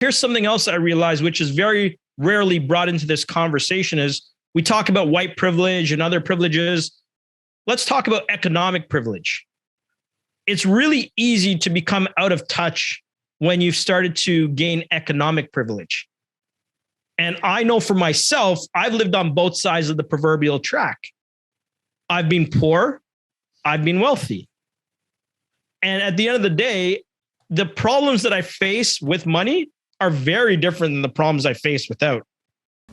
Here's something else I realized, which is very rarely brought into this conversation, is we talk about white privilege and other privileges. Let's talk about economic privilege. It's really easy to become out of touch when you've started to gain economic privilege. And I know for myself, I've lived on both sides of the proverbial track. I've been poor, I've been wealthy. And at the end of the day, the problems that I face with money are very different than the problems I face without.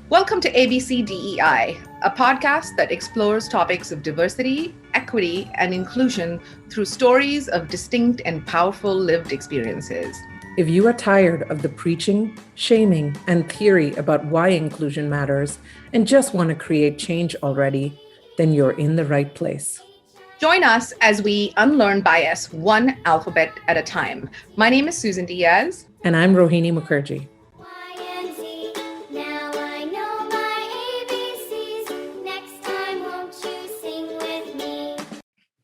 Welcome to ABCDEI, a podcast that explores topics of diversity, equity, and inclusion through stories of distinct and powerful lived experiences. If you are tired of the preaching, shaming, and theory about why inclusion matters and just want to create change already, then you're in the right place. Join us as we unlearn bias one alphabet at a time. My name is Susan Diaz. And I'm Rohini Mukherjee.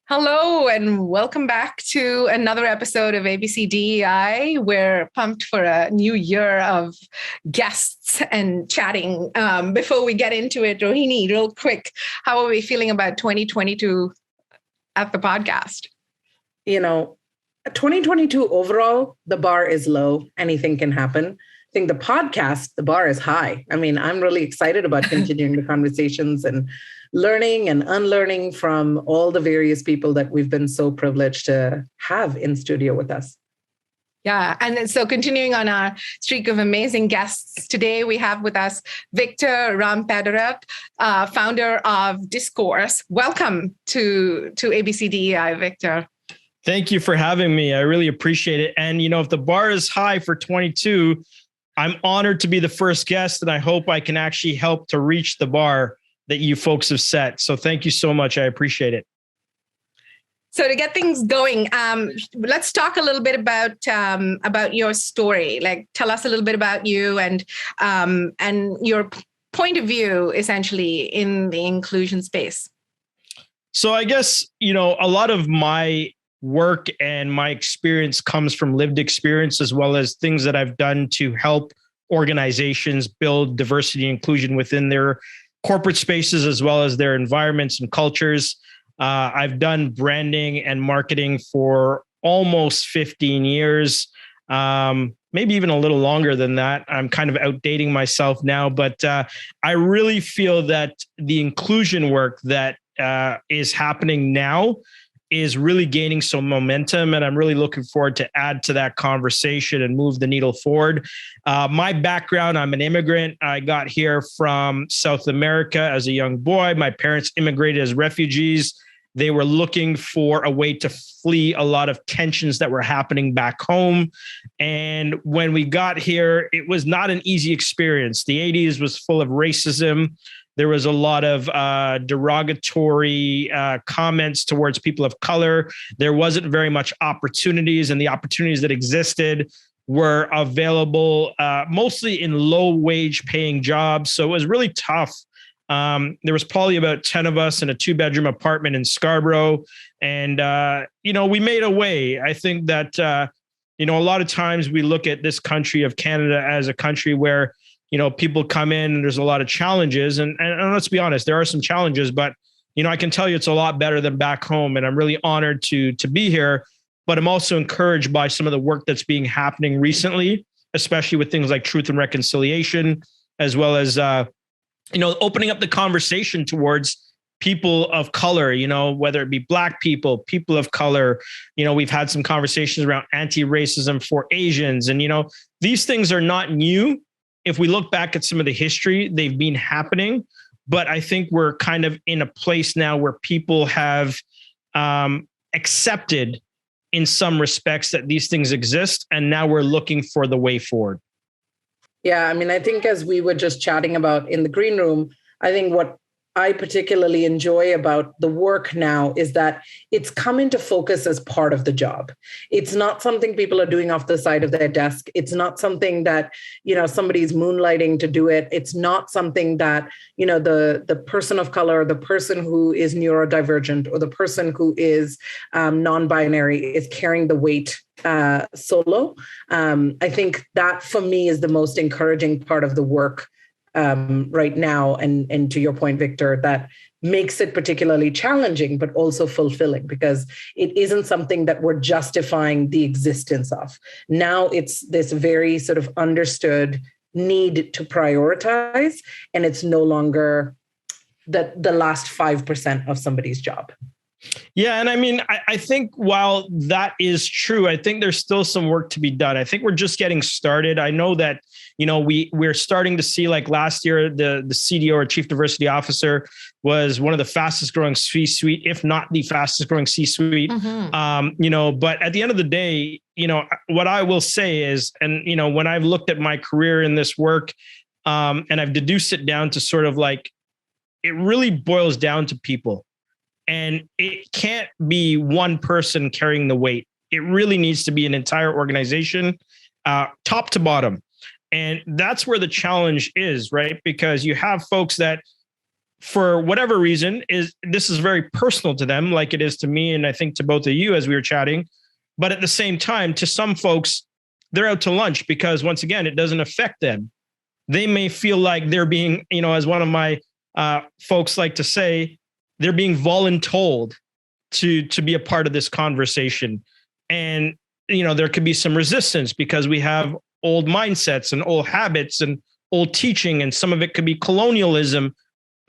Hello, and welcome back to another episode of ABCDEI. We're pumped for a new year of guests and chatting. Before we get into it, Rohini, real quick, how are we feeling about 2022 at the podcast? 2022 overall, the bar is low. Anything can happen. I think the podcast, the bar is high. I'm really excited about continuing the conversations and learning and unlearning from all the various people that we've been so privileged to have in studio with us. Yeah. And so continuing on our streak of amazing guests, today we have with us Victor Rampaderat, founder of Discourse. Welcome to ABCDEI, Victor. Thank you for having me. I really appreciate it. And, if the bar is high for 22, I'm honored to be the first guest, and I hope I can actually help to reach the bar that you folks have set. So thank you so much. I appreciate it. So to get things going, let's talk a little bit about your story. Like, tell us a little bit about you and your point of view, essentially, in the inclusion space. So I guess, a lot of my work and my experience comes from lived experience, as well as things that I've done to help organizations build diversity and inclusion within their corporate spaces, as well as their environments and cultures. I've done branding and marketing for almost 15 years, maybe even a little longer than that. I'm kind of outdating myself now, but I really feel that the inclusion work that is happening now is really gaining some momentum, and I'm really looking forward to add to that conversation and move the needle forward. My background, I'm an immigrant. I got here from South America as a young boy. My parents immigrated as refugees. They were looking for a way to flee a lot of tensions that were happening back home. And when we got here, it was not an easy experience. The 80s was full of racism. There was a lot of derogatory comments towards people of color. There wasn't very much opportunities, and the opportunities that existed were available mostly in low wage paying jobs. So it was really tough. There was probably about 10 of us in a 2-bedroom apartment in Scarborough. And, we made a way. I think that, a lot of times we look at this country of Canada as a country where people come in and there's a lot of challenges, and let's be honest, there are some challenges, but, I can tell you it's a lot better than back home. And I'm really honored to be here, but I'm also encouraged by some of the work that's being happening recently, especially with things like truth and reconciliation, as well as, opening up the conversation towards people of color, whether it be Black people, people of color. We've had some conversations around anti-racism for Asians, and, these things are not new. If we look back at some of the history, they've been happening, but I think we're kind of in a place now where people have accepted in some respects that these things exist, and now we're looking for the way forward. Yeah, I think as we were just chatting about in the green room, I think what I particularly enjoy about the work now is that it's come into focus as part of the job. It's not something people are doing off the side of their desk. It's not something that, somebody's moonlighting to do it. It's not something that, the person of color, the person who is neurodivergent, or the person who is non-binary is carrying the weight solo. I think that for me is the most encouraging part of the work right now. And to your point, Victor, that makes it particularly challenging, but also fulfilling, because it isn't something that we're justifying the existence of. Now it's this very sort of understood need to prioritize, and it's no longer the last 5% of somebody's job. Yeah. And I mean, I think while that is true, I think there's still some work to be done. I think we're just getting started. I know that, we're starting to see, like last year, the CDO, or Chief Diversity Officer, was one of the fastest growing C-suite, if not the fastest growing C-suite. Mm-hmm. But at the end of the day, what I will say is, and, when I've looked at my career in this work, and I've deduced it down to sort of like, it really boils down to people. And it can't be one person carrying the weight. It really needs to be an entire organization, top to bottom. And that's where the challenge is, right? Because you have folks that, for whatever reason, this is very personal to them, like it is to me, and I think to both of you as we were chatting. But at the same time, to some folks, they're out to lunch because, once again, it doesn't affect them. They may feel like they're being, as one of my folks like to say, they're being voluntold to be a part of this conversation. And, there could be some resistance because we have old mindsets and old habits and old teaching, and some of it could be colonialism.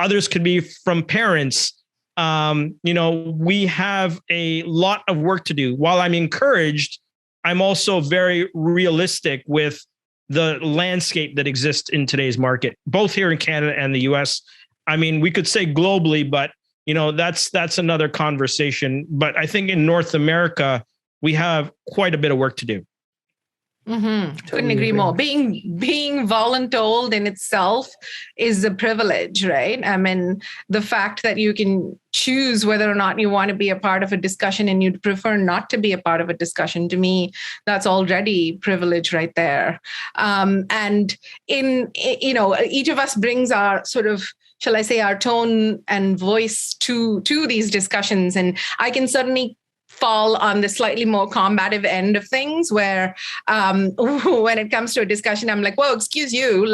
Others could be from parents. We have a lot of work to do. While I'm encouraged, I'm also very realistic with the landscape that exists in today's market, both here in Canada and the US. I mean, we could say globally, but that's another conversation. But I think in North America, we have quite a bit of work to do. Mm-hmm. Couldn't agree more. Being voluntold in itself is a privilege, right? I mean, the fact that you can choose whether or not you want to be a part of a discussion and you'd prefer not to be a part of a discussion, to me, that's already privilege right there. And each of us brings our sort of, shall I say, our tone and voice to these discussions. And I can certainly fall on the slightly more combative end of things, where when it comes to a discussion, I'm like, whoa, excuse you,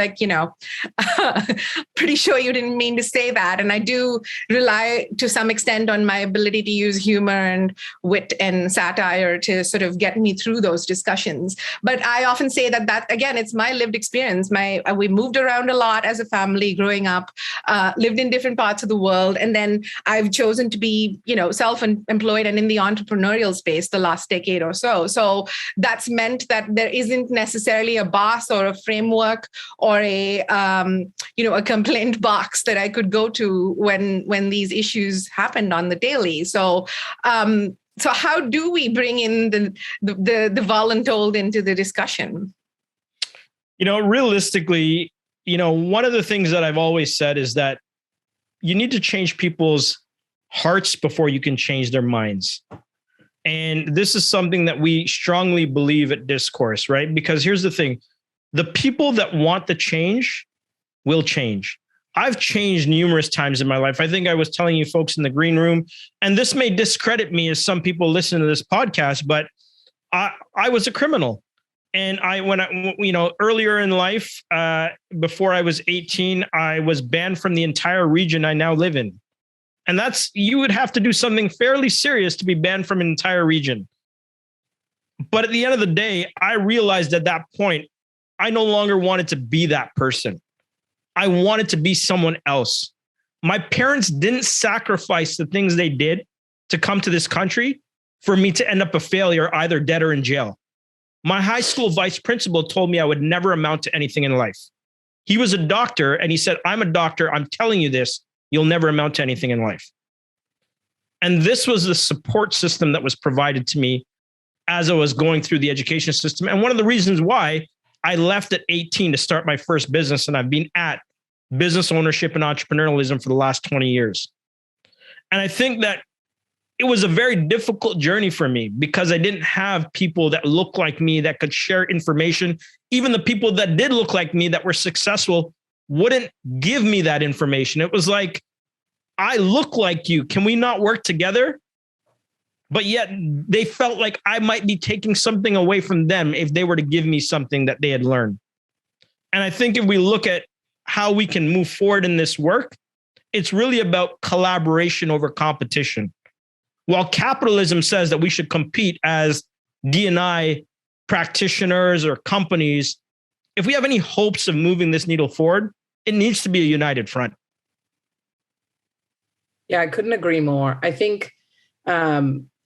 pretty sure you didn't mean to say that. And I do rely to some extent on my ability to use humor and wit and satire to sort of get me through those discussions. But I often say that again, it's my lived experience. We moved around a lot as a family growing up, lived in different parts of the world. And then I've chosen to be, self-employed and in the entrepreneurial space the last decade or so. So that's meant that there isn't necessarily a boss or a framework or a complaint box that I could go to when these issues happened on the daily. So how do we bring in the voluntold into the discussion? Realistically, one of the things that I've always said is that you need to change people's hearts before you can change their minds. And this is something that we strongly believe at Discourse, right? Because here's the thing. The people that want the change will change. I've changed numerous times in my life. I think I was telling you folks in the green room, and this may discredit me as some people listen to this podcast, but I was a criminal. And earlier in life, before I was 18, I was banned from the entire region I now live in. And you would have to do something fairly serious to be banned from an entire region. But at the end of the day, I realized at that point, I no longer wanted to be that person. I wanted to be someone else. My parents didn't sacrifice the things they did to come to this country for me to end up a failure, either dead or in jail. My high school vice principal told me I would never amount to anything in life. He was a doctor, and he said, I'm a doctor. I'm telling you this. You'll never amount to anything in life. And this was the support system that was provided to me as I was going through the education system. And one of the reasons why I left at 18 to start my first business, and I've been at business ownership and entrepreneurialism for the last 20 years. And I think that it was a very difficult journey for me because I didn't have people that looked like me that could share information. Even the people that did look like me that were successful wouldn't give me that information. It was like, I look like you. Can we not work together? but yet they felt like I might be taking something away from them if they were to give me something that they had learned. And I think if we look at how we can move forward in this work, it's really about collaboration over competition. While capitalism says that we should compete as D&I practitioners or companies, if we have any hopes of moving this needle forward, it needs to be a united front. Yeah, I couldn't agree more. I think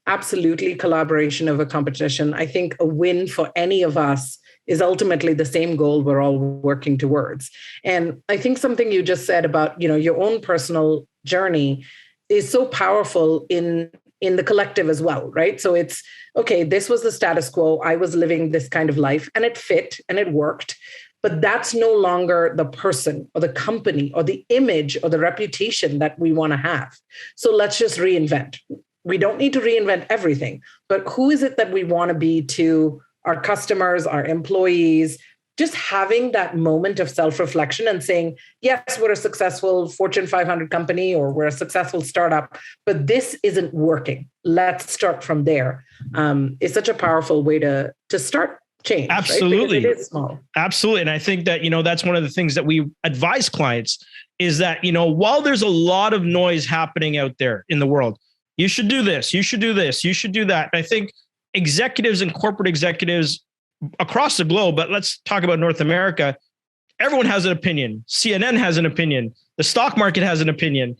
absolutely collaboration over competition. I think a win for any of us is ultimately the same goal we're all working towards. And I think something you just said about, your own personal journey is so powerful in the collective as well, right? So it's, okay, this was the status quo. I was living this kind of life and it fit and it worked, but that's no longer the person or the company or the image or the reputation that we want to have. So let's just reinvent. We don't need to reinvent everything, but who is it that we want to be to our customers, our employees? Just having that moment of self-reflection and saying, yes, we're a successful Fortune 500 company or we're a successful startup, but this isn't working. Let's start from there. It's such a powerful way to start change. Absolutely. Right? It is small. Absolutely. And I think that, that's one of the things that we advise clients is that, while there's a lot of noise happening out there in the world, you should do this, you should do this, you should do that. And I think executives and corporate executives across the globe, but let's talk about North America, everyone has an opinion. CNN has an opinion. The stock market has an opinion.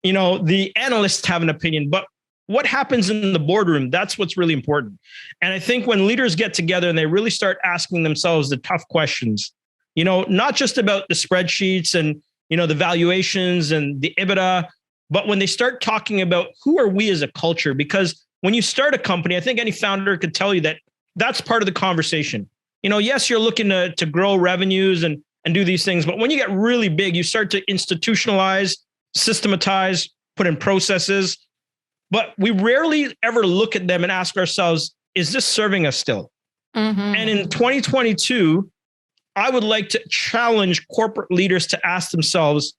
The analysts have an opinion. But what happens in the boardroom, that's what's really important. And I think when leaders get together and they really start asking themselves the tough questions, not just about the spreadsheets and, the valuations and the EBITDA, but when they start talking about who are we as a culture, because when you start a company, I think any founder could tell you that that's part of the conversation. Yes, you're looking to grow revenues and do these things, but when you get really big, you start to institutionalize, systematize, put in processes, but we rarely ever look at them and ask ourselves, is this serving us still? Mm-hmm. And in 2022, I would like to challenge corporate leaders to ask themselves,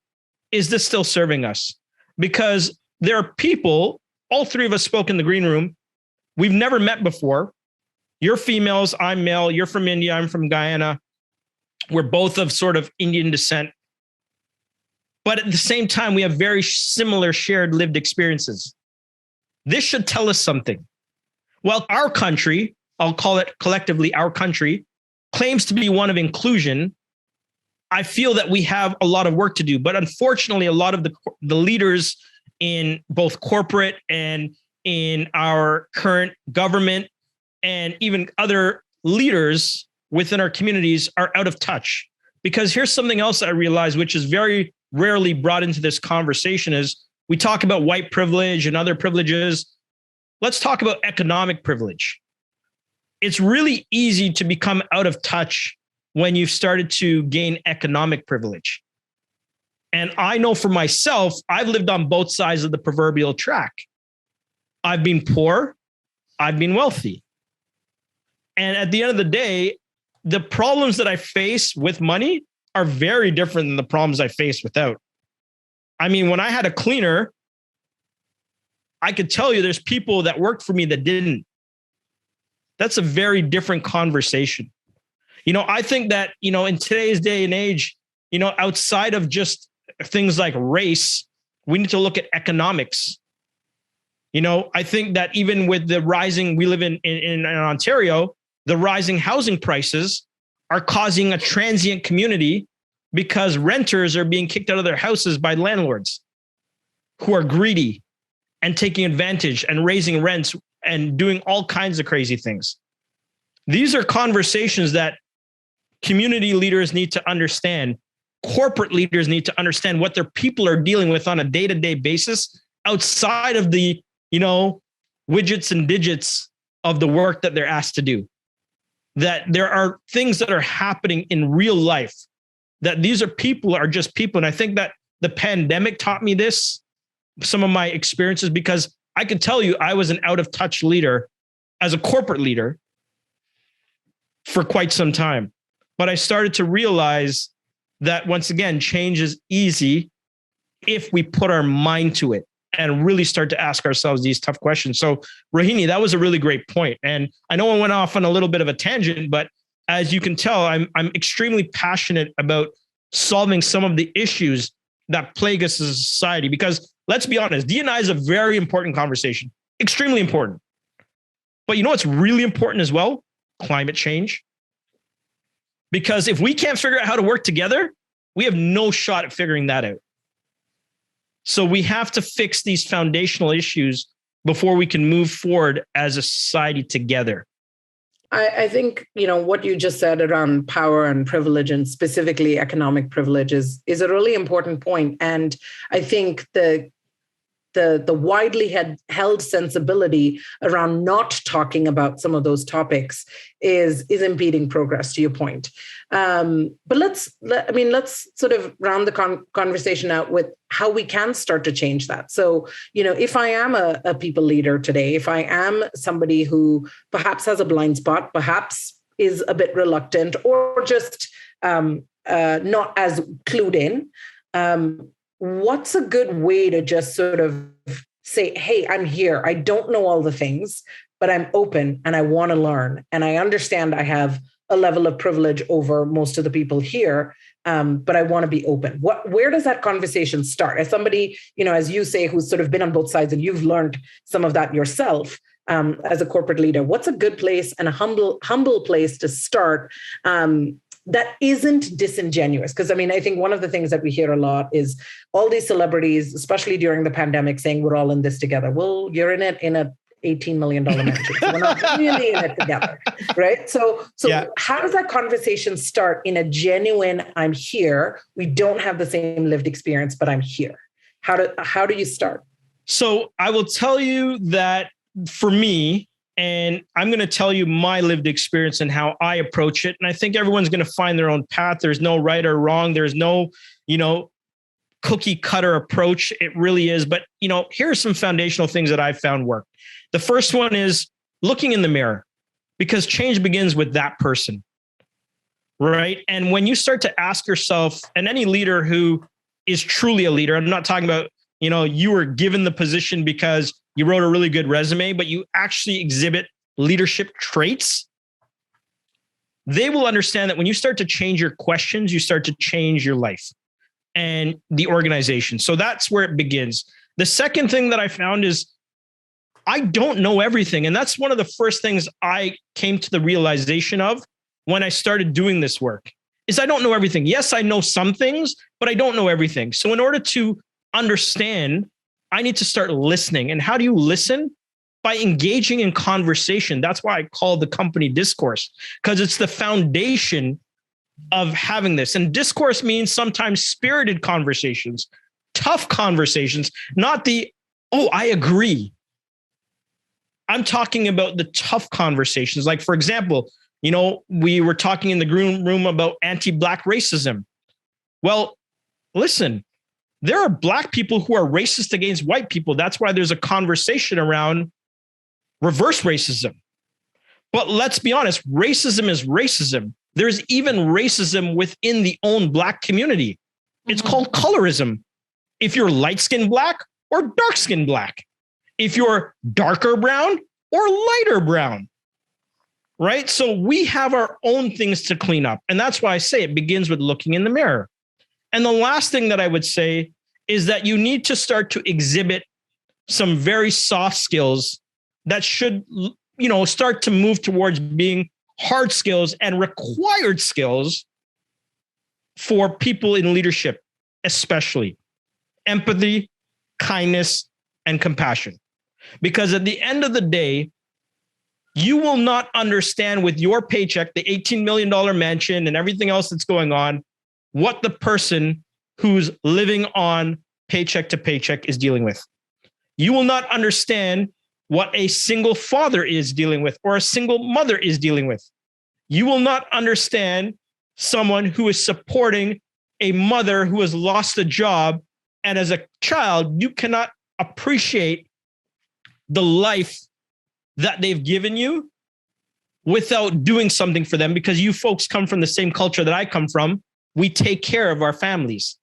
is this still serving us? Because there are people, all three of us spoke in the green room, we've never met before. You're females, I'm male, you're from India, I'm from Guyana. We're both of sort of Indian descent. But at the same time, we have very similar shared lived experiences. This should tell us something. While our country, I'll call it collectively our country, claims to be one of inclusion, I feel that we have a lot of work to do. But unfortunately, a lot of the leaders in both corporate and in our current government and even other leaders within our communities are out of touch. Because here's something else I realize, which is very rarely brought into this conversation, is we talk about white privilege and other privileges. Let's talk about economic privilege. It's really easy to become out of touch when you've started to gain economic privilege. And I know for myself, I've lived on both sides of the proverbial track. I've been poor, I've been wealthy. And at the end of the day, the problems that I face with money are very different than the problems I face without. I mean, when I had a cleaner, I could tell you there's people that worked for me that didn't. That's a very different conversation. I think that, in today's day and age, outside of just things like race, we need to look at economics. I think that even with the rising, we live in Ontario, the rising housing prices are causing a transient community because renters are being kicked out of their houses by landlords who are greedy and taking advantage and raising rents and doing all kinds of crazy things. These are conversations that community leaders need to understand. Corporate leaders need to understand what their people are dealing with on a day-to-day basis outside of the, widgets and digits of the work that they're asked to do. That there are things that are happening in real life, that these are just people. And I think that the pandemic taught me this, some of my experiences, because I could tell you I was an out of touch leader as a corporate leader for quite some time. But I started to realize that once again, change is easy if we put our mind to it. and really start to ask ourselves these tough questions. So Rohini, that was a really great point. And I know I went off on a little bit of a tangent, but as you can tell, I'm extremely passionate about solving some of the issues that plague us as a society, because let's be honest, D&I is a very important conversation, extremely important. But you know what's really important as well? Climate change. Because if we can't figure out how to work together, we have no shot at figuring that out. So we have to fix these foundational issues before we can move forward as a society together. I think, what you just said around power and privilege, and specifically economic privilege, is a really important point. And I think the widely held sensibility around not talking about some of those topics is impeding progress, to your point. But let's sort of round the conversation out with how we can start to change that. So, if I am a people leader today, if I am somebody who perhaps has a blind spot, perhaps is a bit reluctant, or just not as clued in, what's a good way to just sort of say, hey, I'm here. I don't know all the things, but I'm open and I want to learn. And I understand I have a level of privilege over most of the people here, but I want to be open. Where does that conversation start? As somebody, as you say, who's sort of been on both sides and you've learned some of that yourself as a corporate leader, what's a good place and a humble place to start that isn't disingenuous? Because I think one of the things that we hear a lot is all these celebrities, especially during the pandemic, saying we're all in this together. Well, you're in it in a $18 million mansion. So we're not really in it together, right? So yeah. How does that conversation start in a genuine, I'm here, we don't have the same lived experience, but I'm here? How do you start? So I will tell you that for me, and I'm going to tell you my lived experience and how I approach it. And I think everyone's going to find their own path. There's no right or wrong. There's no, cookie cutter approach. It really is. But, here are some foundational things that I've found work. The first one is looking in the mirror, because change begins with that person, right? And when you start to ask yourself, and any leader who is truly a leader, I'm not talking about, you were given the position because you wrote a really good resume, but you actually exhibit leadership traits. They will understand that when you start to change your questions, you start to change your life and the organization. So that's where it begins. The second thing that I found is I don't know everything. And that's one of the first things I came to the realization of when I started doing this work, is I don't know everything. Yes, I know some things, but I don't know everything. So in order to understand, I need to start listening. And how do you listen? By engaging in conversation. That's why I call the company Discourse, because it's the foundation of having this. And discourse means sometimes spirited conversations, tough conversations, not the, oh, I agree. I'm talking about the tough conversations. Like, for example, we were talking in the green room about anti-Black racism. Well, listen, there are Black people who are racist against white people. That's why there's a conversation around reverse racism. But let's be honest, racism is racism. There's even racism within the own Black community. It's called colorism. If you're light-skinned Black or dark-skinned Black, if you're darker brown or lighter brown, right? So we have our own things to clean up. And that's why I say it begins with looking in the mirror. And the last thing that I would say is that you need to start to exhibit some very soft skills that should, start to move towards being hard skills and required skills for people in leadership, especially empathy, kindness, and compassion. Because at the end of the day, you will not understand with your paycheck, the $18 million mansion and everything else that's going on, what the person who's living on paycheck to paycheck is dealing with. You will not understand what a single father is dealing with or a single mother is dealing with. You will not understand someone who is supporting a mother who has lost a job. And as a child, you cannot appreciate the life that they've given you without doing something for them, because you folks come from the same culture that I come from. We take care of our families.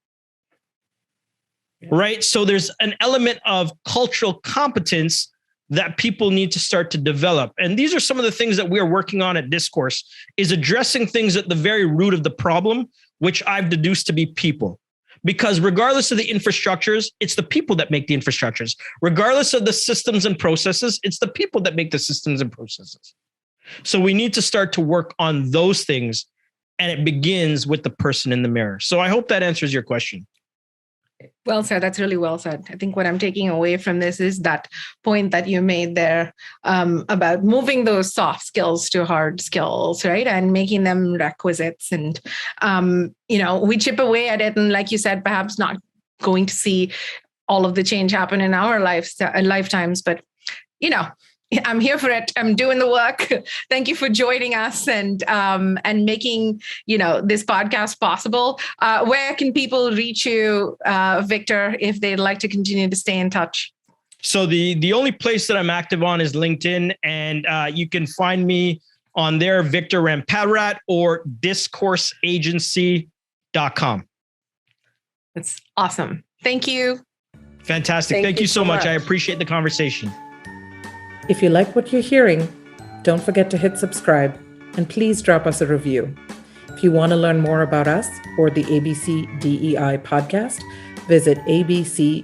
right? So there's an element of cultural competence that people need to start to develop. And these are some of the things that we're working on at Discourse, is addressing things at the very root of the problem, which I've deduced to be people. Because regardless of the infrastructures, it's the people that make the infrastructures. Regardless of the systems and processes, it's the people that make the systems and processes. So we need to start to work on those things, and it begins with the person in the mirror. So I hope that answers your question. Well said. That's really well said. I think what I'm taking away from this is that point that you made there about moving those soft skills to hard skills, right? And making them requisites. And, we chip away at it. And like you said, perhaps not going to see all of the change happen in our lifetimes, but, I'm here for it. I'm doing the work. Thank you for joining us and making, this podcast possible. Where can people reach you, Victor, if they'd like to continue to stay in touch? So the only place that I'm active on is LinkedIn, and you can find me on there, Victor Rampaderat, or discourseagency.com. That's awesome. Thank you. Fantastic. Thank you so much. I appreciate the conversation. If you like what you're hearing, don't forget to hit subscribe and please drop us a review. If you want to learn more about us or the ABCDEI podcast, visit abcdei.ca.